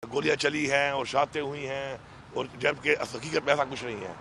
گولیاں چلی ہیں اور شہادتیں ہوئی ہیں، اور جبکہ حقیقت میں ایسا کچھ نہیں ہے.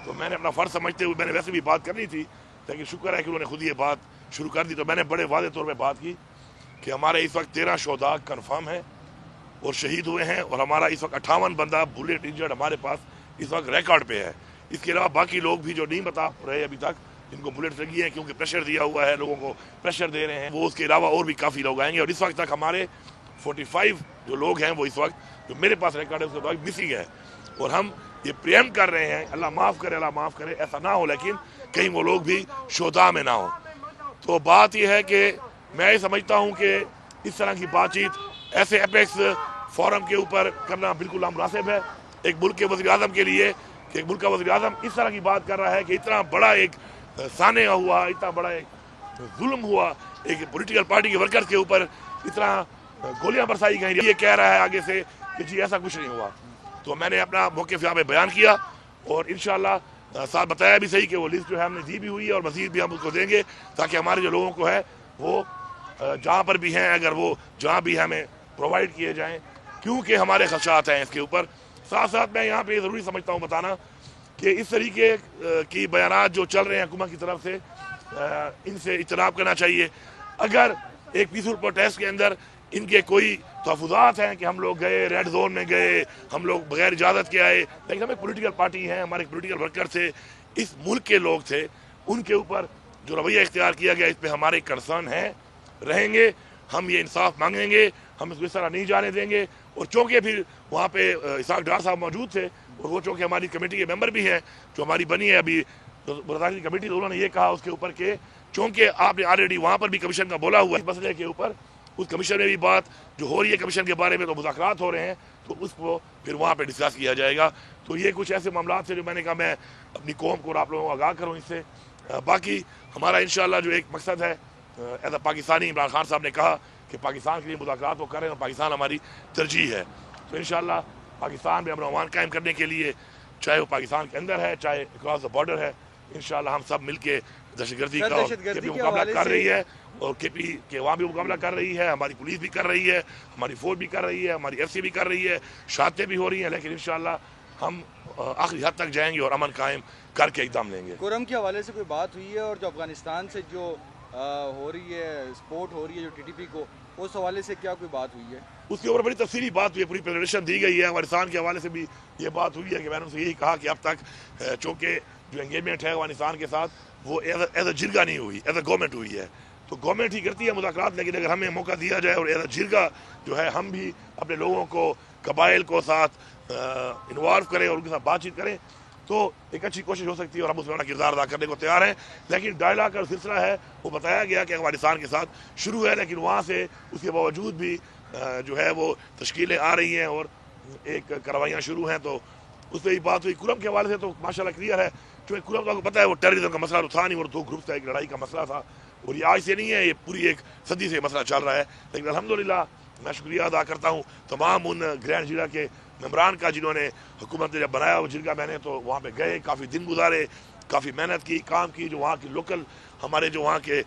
تو میں نے اپنا فرض سمجھتے ہوئے میں نے ویسے بھی بات کرنی تھی، لیکن شکر ہے کہ انہوں نے خود یہ بات شروع کر دی. تو میں نے بڑے واضح طور پہ بات کی کہ ہمارے اس وقت 13 شہداء کنفرم ہیں اور شہید ہوئے ہیں، اور ہمارا اس وقت 58 بندہ بلیٹ انجرڈ ہمارے پاس اس وقت ریکارڈ پہ ہے. اس کے علاوہ باقی لوگ بھی جو نہیں بتا رہے ابھی تک، جن کو بلیٹ لگی ہیں کیونکہ پریشر دیا ہوا ہے، لوگوں کو پریشر دے رہے ہیں، وہ اس کے علاوہ اور بھی کافی لوگ آئیں گے. اور اس وقت تک ہمارے 45 جو لوگ ہیں وہ اس وقت جو میرے پاس ریکارڈ ہے اس کے بعد مسنگ ہے. اور ہم یہ پریم کر رہے ہیں، اللہ معاف کرے، اللہ معاف کرے، ایسا نہ ہو لیکن کہیں وہ لوگ بھی شہداء میں نہ ہوں. تو بات یہ ہے کہ میں یہ سمجھتا ہوں کہ اس طرح کی بات چیت ایسے اپیکس فورم کے اوپر کرنا بالکل نامناسب ہے. ایک ملک کے وزیر اعظم کے لیے کہ ایک ملک کا وزیر اعظم اس طرح کی بات کر رہا ہے کہ اتنا بڑا ایک سانحہ ہوا، اتنا بڑا ایک ظلم ہوا ایک پولیٹیکل پارٹی کے ورکرز کے اوپر، اتنا گولیاں برسائی گئیں، یہ کہہ رہا ہے آگے سے کہ جی ایسا کچھ نہیں ہوا. تو میں نے اپنا موقف یہاں پہ بیان کیا، اور انشاءاللہ ساتھ بتایا بھی صحیح کہ وہ لسٹ جو ہے ہم نے دی بھی ہوئی ہے، اور مزید بھی ہم اس کو دیں گے تاکہ ہمارے جو لوگوں کو ہے وہ جہاں پر بھی ہیں اگر وہ جہاں بھی ہمیں پرووائڈ کیے جائیں، کیونکہ ہمارے خدشات ہیں اس کے اوپر. ساتھ ساتھ میں یہاں پہ یہ ضروری سمجھتا ہوں بتانا کہ اس طریقے کی بیانات جو چل رہے ہیں حکومت کی طرف سے، ان سے اجتناب کرنا چاہیے. اگر ایک پیسفل پروٹیسٹ کے اندر ان کے کوئی تحفظات ہیں کہ ہم لوگ گئے ریڈ زون میں گئے، ہم لوگ بغیر اجازت کے آئے، لیکن ہم ایک پولیٹیکل پارٹی ہیں، ہمارے پولیٹیکل ورکر تھے، اس ملک کے لوگ تھے، ان کے اوپر جو رویہ اختیار کیا گیا اس پہ ہمارے کنسرن ہیں، رہیں گے. ہم یہ انصاف مانگیں گے، ہم اس کو اس طرح نہیں جانے دیں گے. اور چونکہ پھر وہاں پہ اسحاق ڈار صاحب موجود تھے، اور وہ چونکہ ہماری کمیٹی کے ممبر بھی ہیں جو ہماری بنی ہے ابھی برطانوی کمیٹی، تو انہوں نے یہ کہا اس کے اوپر کہ چونکہ آپ نے آلریڈی وہاں پر بھی کمیشن کا بولا ہوا ہے اس مسئلے کے اوپر، اس کمیشن میں بھی بات جو ہو رہی ہے کمیشن کے بارے میں تو مذاکرات ہو رہے ہیں، تو اس کو پھر وہاں پہ ڈسکس کیا جائے گا. تو یہ کچھ ایسے معاملات تھے جو میں نے کہا میں اپنی قوم کو اور آپ لوگوں کو آگاہ کروں اس سے. باقی ہمارا انشاءاللہ جو ایک مقصد ہے ایز اے پاکستانی، عمران خان صاحب نے کہا کہ پاکستان کے لیے مذاکرات وہ کریں اور پاکستان ہماری ترجیح ہے. تو انشاءاللہ پاکستان میں امن و امان قائم کرنے کے لیے، چاہے وہ پاکستان کے اندر ہے چاہے اکراس دا بارڈر ہے، انشاءاللہ ہم سب مل کے دہشت گردی کا مقابلہ کر رہی ہے، اور کے پی کے وہاں بھی مقابلہ کر رہی ہے، ہماری پولیس بھی کر رہی ہے، ہماری فوج بھی کر رہی ہے، ہماری ایف سی بھی کر رہی ہے، شہادتیں بھی ہو رہی ہیں، لیکن انشاءاللہ ہم آخری حد تک جائیں گے اور امن قائم کر کے اقدام لیں گے. کورم کے حوالے سے کوئی بات ہوئی ہے؟ اور جو افغانستان سے جو ہو رہی ہے سپورٹ ہو رہی ہے جو ٹی ٹی پی کو، اس حوالے سے کیا کوئی بات ہوئی ہے؟ اس کے اوپر بڑی تفصیلی بات ہوئی ہے، پوری پریزنٹیشن دی گئی ہے. افغانستان کے حوالے سے بھی یہ بات ہوئی ہے کہ میں نے ان سے یہی کہا کہ اب تک چونکہ جو انگیجمنٹ ہے افغانستان کے ساتھ وہ ایز اے جرگہ نہیں ہوئی، ایز اے گورنمنٹ ہوئی ہے. تو گورنمنٹ ہی کرتی ہے مذاکرات، لیکن اگر ہمیں موقع دیا جائے اور ایز اے جرگہ جو ہے ہم بھی اپنے لوگوں کو، قبائل کو ساتھ انوالو کریں اور ان کے ساتھ بات چیت کریں تو ایک اچھی کوشش ہو سکتی ہے، اور ہم اس میں اپنا کردار ادا کرنے کو تیار ہیں. لیکن ڈائلاگ کا سلسلہ ہے وہ بتایا گیا کہ افغانستان کے ساتھ شروع ہے، لیکن وہاں سے اس کے باوجود بھی جو ہے وہ تشکیلیں آ رہی ہیں اور ایک کارروائیاں شروع ہیں. تو اس پہ ہی بات ہوئی. کورم کے حوالے سے تو ماشاءاللہ کلیئر ہے، چونکہ کورم کو پتہ ہے وہ ٹیررزم کا مسئلہ تو تھا نہیں، وہ دو گروپس کا ایک لڑائی کا مسئلہ تھا، اور یہ آج سے نہیں ہے، یہ پوری ایک صدی سے مسئلہ چل رہا ہے. لیکن الحمدللہ میں شکریہ ادا کرتا ہوں تمام ان گرینڈ جرگہ کے ممبران کا جنہوں نے حکومت نے جب بنایا وہ جرگہ، میں نے تو وہاں پہ گئے، کافی دن گزارے، کافی محنت کی، کام کی. جو وہاں کی لوکل ہمارے جو وہاں کے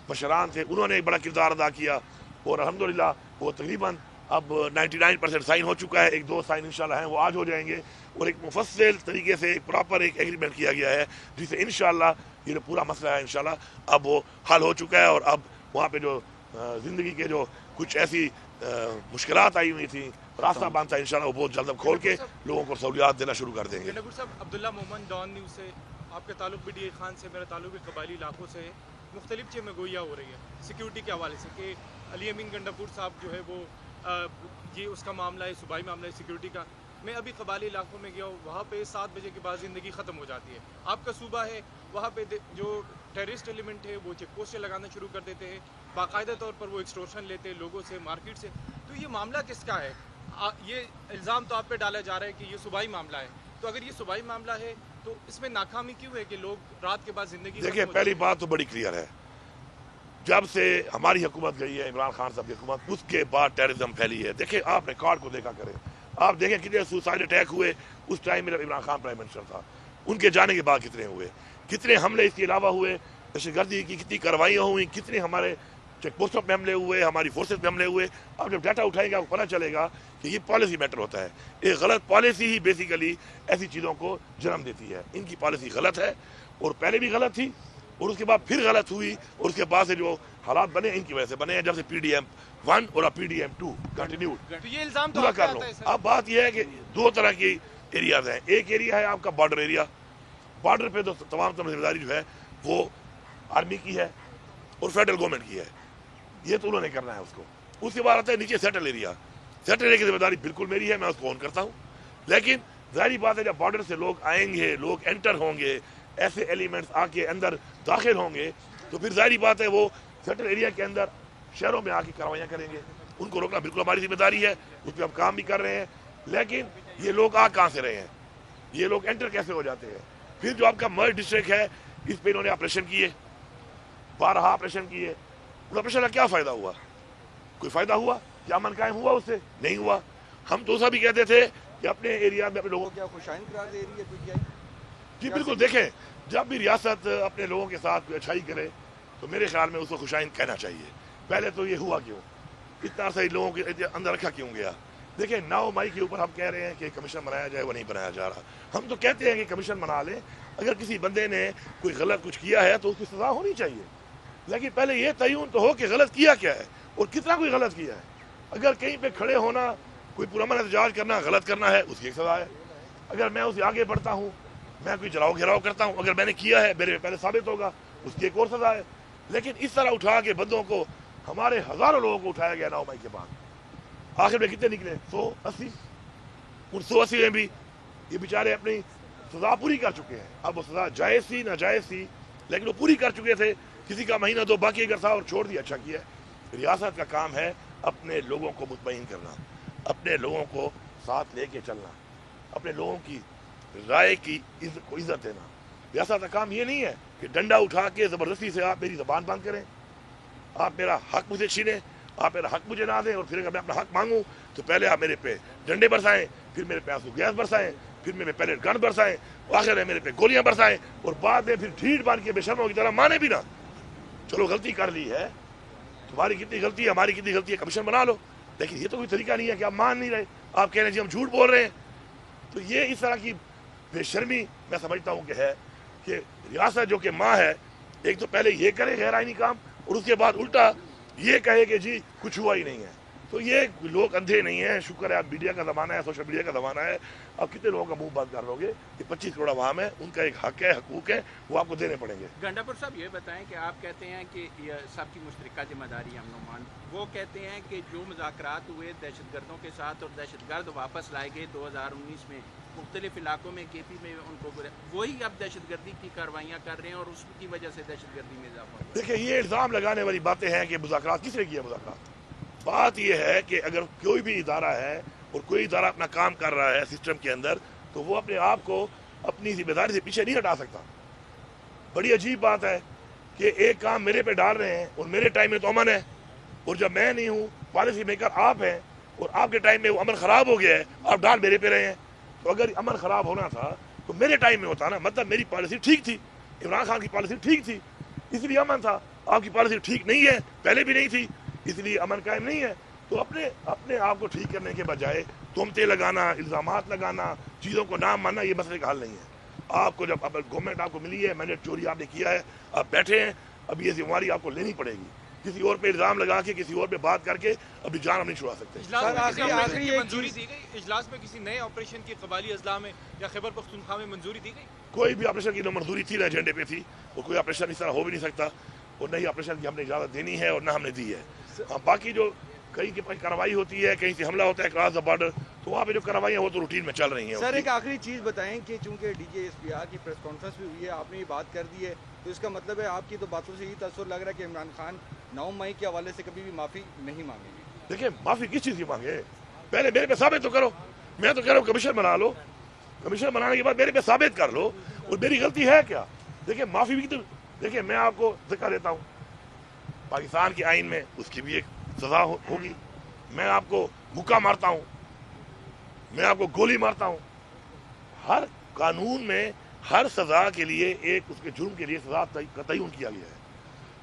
مشران تھے انہوں نے ایک بڑا کردار ادا کیا، اور الحمدللہ وہ تقریباً اب 99% سائن ہو چکا ہے. ایک دو سائن انشاءاللہ ہیں وہ آج ہو جائیں گے، اور ایک مفصل طریقے سے ایک پراپر ایک ایگریمنٹ کیا گیا ہے جس سے انشاءاللہ یہ جو پورا مسئلہ ہے انشاءاللہ اب وہ حل ہو چکا ہے. اور اب وہاں پہ جو زندگی کے جو کچھ ایسی مشکلات آئی ہوئی تھیں، راستہ بند تھا، انشاءاللہ وہ بہت جلد اب کھول کے لوگوں کو سہولیات دینا شروع کر دیں گے. گنڈپور صاحب، عبداللہ مومن ڈان نیوز سے آپ کے تعلق بھی ڈی اے خان سے، میرا تعلق بھی قبائلی علاقوں سے ہے. مختلف چیزیں گوئیاں ہو رہی ہے سیکیورٹی کے حوالے سے کہ علی امین گنڈپور صاحب جو ہے وہ یہ اس کا معاملہ ہے، صوبائی معاملہ ہے سیکیورٹی کا. میں ابھی قبائلی علاقوں میں گیا ہوں، وہاں پہ 7 بجے کے بعد زندگی ختم ہو جاتی ہے. آپ کا صوبہ ہے، وہاں پہ جو ٹیررسٹ ایلیمنٹ ہے وہ چیک پوسٹیں لگانا شروع کر دیتے ہیں، باقاعدہ طور پر وہ ایکسٹورشن لیتے ہیں لوگوں سے، مارکیٹ سے. تو یہ معاملہ کس کا ہے؟ یہ الزام تو آپ پہ ڈالا جا رہا ہے کہ یہ صوبائی معاملہ ہے. تو اگر یہ صوبائی معاملہ ہے تو اس میں ناکامی کیوں ہے کہ لوگ رات کے بعد زندگی؟ دیکھیں، پہلی بات تو بڑی کلیئر ہے، جب سے ہماری حکومت گئی ہے، عمران خان صاحب کی حکومت، اس کے بعد ٹیررزم پھیلی ہے. دیکھیں آپ ریکارڈ کو دیکھا کریں، آپ دیکھیں کتنے سوسائڈ اٹیک ہوئے اس ٹائم میں جب عمران خان پرائم منسٹر تھا، ان کے جانے کے بعد کتنے ہوئے، کتنے حملے اس کے علاوہ ہوئے، دہشت گردی کی کتنی کاروائیاں ہوئیں، کتنے ہمارے چیک پوسٹوں پہ حملے ہوئے, ہماری فورسز پہ حملے ہوئے. آپ جب ڈیٹا اٹھائیں گے آپ کو پتہ چلے گا کہ یہ پالیسی میٹر ہوتا ہے. ایک غلط پالیسی ہی بیسیکلی ایسی چیزوں کو جنم دیتی ہے. ان کی پالیسی غلط ہے اور پہلے بھی غلط تھی اور اس کے بعد پھر غلط ہوئی اور اس کے بعد سے جو حالات بنے ان کی وجہ سے بنے ہیں, جب سے PDM-1 اور PDM-2 کنٹینیوڈ تو یہ الزام تو پورا آپ پہ کر آتا لو. ہے سر. اب بات یہ ہے کہ دو طرح کی ایریاز ہیں. ایک ایریا ہے آپ کا بارڈر ایریا. بارڈر پہ تو تمام ذمہ داری جو ہے وہ آرمی کی ہے اور فیڈرل گورنمنٹ کی ہے. یہ تو انہوں نے کرنا ہے اس کو. اس کے بعد آتا ہے نیچے سیٹل ایریا. سیٹل ایریا کی ذمہ داری بالکل میری ہے, میں اس کو اون کرتا ہوں. لیکن ظاہری بات ہے جب بارڈر سے لوگ آئیں گے, لوگ انٹر ہوں گے, ایسے ایلیمنٹس آ کے اندر داخل ہوں گے تو پھر ظاہری بات ہے وہ سیٹل ایریا کے اندر شہروں میں آ کے کارروائیاں کریں گے. ان کو روکنا بالکل ہماری ذمہ داری ہے, اس پہ ہم کام بھی کر رہے ہیں. لیکن یہ لوگ آ کہاں سے رہے ہیں, یہ لوگ انٹر کیسے ہو جاتے ہیں. پھر جو آپ کا مرج ڈسٹرکٹ ہے اس پہ انہوں نے آپریشن کیے, 12 آپریشن کیے. ان آپریشن کا کیا فائدہ ہوا؟ کوئی فائدہ ہوا؟ کیا امن قائم ہوا اس سے؟ نہیں ہوا. ہم تو بھی کہتے تھے کہ اپنے ایریا میں اپنے لوگوں کیا خوشائن قرار دے رہی ہے PTI؟ جی بالکل. دیکھیں جب بھی ریاست اپنے لوگوں کے ساتھ کوئی اچھائی کرے تو میرے خیال میں اس کو خوشائن کہنا چاہیے. پہلے تو یہ ہوا کیوں, اتنا صحیح لوگوں کے اندر رکھا کیوں گیا؟ دیکھیں 9 مئی کے اوپر ہم کہہ رہے ہیں کہ کمیشن بنایا جائے, وہ نہیں بنایا جا رہا. ہم تو کہتے ہیں کہ کمیشن بنا لیں. اگر کسی بندے نے کوئی غلط کچھ کیا ہے تو اس کی سزا ہونی چاہیے, لیکن پہلے یہ تعین تو ہو کہ غلط کیا کیا ہے اور کتنا کوئی غلط کیا ہے. اگر کہیں پہ کھڑے ہونا, کوئی پرامن احتجاج کرنا, غلط کرنا ہے, اس کی ایک سزا ہے. اگر میں اس سے آگے بڑھتا ہوں, میں کوئی جلاؤ گھیراؤ کرتا ہوں, اگر میں نے کیا ہے میرے پہلے ثابت ہوگا, اس کی ایک اور سزا ہے. لیکن اس طرح اٹھا کے بندوں کو, ہمارے ہزاروں لوگوں کو اٹھایا گیا 9 مئی کے بعد. آخر میں کتنے نکلے؟ 180. ان 180 میں بھی یہ بیچارے اپنی سزا پوری کر چکے ہیں. اب وہ سزا جائز تھی ناجائز تھی, لیکن وہ پوری کر چکے تھے. کسی کا مہینہ 2 باقی اگر تھا اور چھوڑ دیا, اچھا کیا. ریاست کا کام ہے اپنے لوگوں کو مطمئن کرنا, اپنے لوگوں کو ساتھ لے کے چلنا, اپنے لوگوں کی رائے کی کو عزت دینا. ریاست کا کام یہ نہیں ہے کہ ڈنڈا اٹھا کے زبردستی سے آپ میری زبان بند کریں, آپ میرا حق مجھے چھینیں, آپ میرا حق مجھے نہ دیں, اور پھر اگر میں اپنا حق مانگوں تو پہلے آپ میرے پہ ڈنڈے برسائیں, پھر میرے پہ آنسو گیس برسائیں, پھر میرے پیلیٹ گن برسائیں, آخر میں میرے پہ گولیاں برسائیں, اور بعد میں پھر ڈھیٹ باندھ کے بے شرموں کی طرح مانے بھی نہ. چلو غلطی کر لی ہے, تمہاری کتنی غلطی ہے, ہماری کتنی غلطی ہے, کمیشن بنا لو. لیکن یہ تو کوئی طریقہ نہیں ہے کہ آپ مان نہیں رہے, آپ کہہ رہے ہیں جی ہم جھوٹ بول رہے ہیں. تو یہ اس طرح کی بے شرمی میں سمجھتا ہوں کہ ہے کہ ریاست جو کہ ماں ہے, ایک تو پہلے یہ کرے غیر آئینی کام, اور اس کے بعد الٹا یہ کہے کہ جی کچھ ہوا ہی نہیں ہے. تو یہ لوگ اندھے نہیں ہیں. شکر ہے اب میڈیا کا زمانہ ہے, سوشل میڈیا کا زمانہ ہے. اب کتنے لوگوں کا منہ بند کر لو گے کہ 25 کروڑ عوام ہے, ان کا ایک حق ہے, حقوق ہے, وہ آپ کو دینے پڑیں گے. گنڈاپور صاحب یہ بتائیں کہ آپ کہتے ہیں کہ یہ سب کی مشترکہ ذمہ داری امن و امان, وہ کہتے ہیں کہ جو مذاکرات ہوئے دہشت گردوں کے ساتھ اور دہشت گرد واپس لائے گئے 2019 میں مختلف علاقوں میں, KP میں ان کو, وہی اب دہشت گردی کی کاروائیاں کر رہے ہیں اور اس کی وجہ سے دہشت گردی میں اضافہ ہوا. دیکھیں یہ الزام لگانے والی باتیں ہیں کہ مذاکرات کس نے کیا. مذاکرات بات یہ ہے کہ اگر کوئی بھی ادارہ ہے اور کوئی ادارہ اپنا کام کر رہا ہے سسٹم کے اندر, تو وہ اپنے آپ کو اپنی ذمہ داری سے پیچھے نہیں ہٹا سکتا. بڑی عجیب بات ہے کہ ایک کام میرے پہ ڈال رہے ہیں اور میرے ٹائم میں تو امن ہے, اور جب میں نہیں ہوں پالیسی میکر آپ ہیں اور آپ کے ٹائم میں وہ امن خراب ہو گیا ہے, آپ ڈال میرے پہ رہے ہیں. تو اگر امن خراب ہونا تھا تو میرے ٹائم میں ہوتا نا, مطلب میری پالیسی ٹھیک تھی, عمران خان کی پالیسی ٹھیک تھی, اس لیے امن تھا. آپ کی پالیسی ٹھیک نہیں ہے, پہلے بھی نہیں تھی, اس لیے امن قائم نہیں ہے. تو اپنے آپ کو ٹھیک کرنے کے بجائے تہمتیں لگانا, الزامات لگانا, چیزوں کو نہ ماننا, یہ مسئلے کا حل نہیں ہے. آپ کو جب اب گورنمنٹ آپ کو ملی ہے, مینڈیٹ چوری آپ نے کیا ہے, آپ بیٹھے ہیں, اب یہ ذمہ داری آپ کو لینی پڑے گی. کسی اور پہ الزام لگا کے, کسی اور پہ بات کر کے اپنی جان ہم نہیں چھڑا سکتے. منظوری دی گئی اجلاس میں کسی نئے آپریشن کی قبائلی اضلاع میں یا خیبر پختونخوا میں منظوری دی گئی؟ کوئی بھی آپریشن کی نہ منظوری تھی نہ ایجنڈے پہ تھی, اور کوئی آپریشن اس طرح ہو بھی نہیں سکتا, اور نہ ہی آپریشن کی ہم نے اجازت دینی ہے اور نہ ہم نے دی ہے. باقی جو کہیں کی کارروائی ہوتی ہے, کہیں سے حملہ ہوتا ہے کراس دا بارڈر, تو وہاں پہ جو کارروائیاں وہ تو روٹین میں چل رہی ہیں. سر ایک آخری چیز بتائیں کہ چونکہ DJSPR کی پریس کانفرنس بھی ہوئی ہے, آپ نے یہ بات کر دی ہے, تو اس کا مطلب ہے آپ کی تو باتوں سے یہ تاثر لگ رہا ہے کہ عمران خان 9 مئی کے حوالے سے کبھی بھی معافی نہیں مانگیں گے. دیکھیں معافی کس چیز کی مانگے, پہلے میرے پہ ثابت تو کرو. میں تو کہہ رہا ہوں کمیشن بنا لو, کمیشن بنانے کے بعد میرے پہ ثابت کر لو اور میری غلطی ہے کیا. دیکھیں معافی بھی تو, دیکھیں میں آپ کو ذکر دیتا ہوں, پاکستان کے آئین میں اس کی بھی ایک سزا ہوگی. میں آپ کو مکہ مارتا ہوں, میں آپ کو گولی مارتا ہوں, ہر قانون میں ہر سزا کے لیے ایک اس کے جرم کے لیے سزا کا تعین کیا گیا ہے.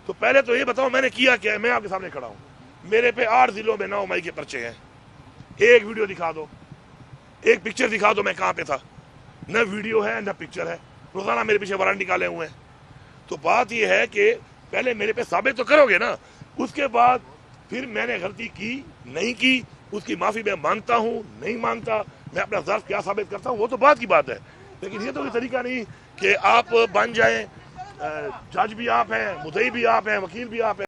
تو پہلے تو یہ بتاؤ میں نے کیا کیا ہے. میں آپ کے سامنے کھڑا ہوں, میرے پہ 8 ضلعوں میں 9 مئی کے پرچے ہیں. ایک ویڈیو دکھا دو, ایک پکچر دکھا دو میں کہاں پہ تھا. نہ ویڈیو ہے نہ پکچر ہے, روزانہ میرے پیچھے وارنٹ نکالے ہوئے ہیں. تو بات یہ ہے کہ پہلے میرے پہ ثابت تو کرو گے نا, اس کے بعد پھر میں نے غلطی کی نہیں کی اس کی معافی میں مانگتا ہوں نہیں مانگتا, میں اپنا ظرف کیا ثابت کرتا ہوں وہ تو بات کی بات ہے. لیکن یہ تو کوئی طریقہ نہیں کہ آپ بن جائیں, جج بھی آپ ہیں, مدعی بھی آپ ہیں, وکیل بھی آپ ہیں.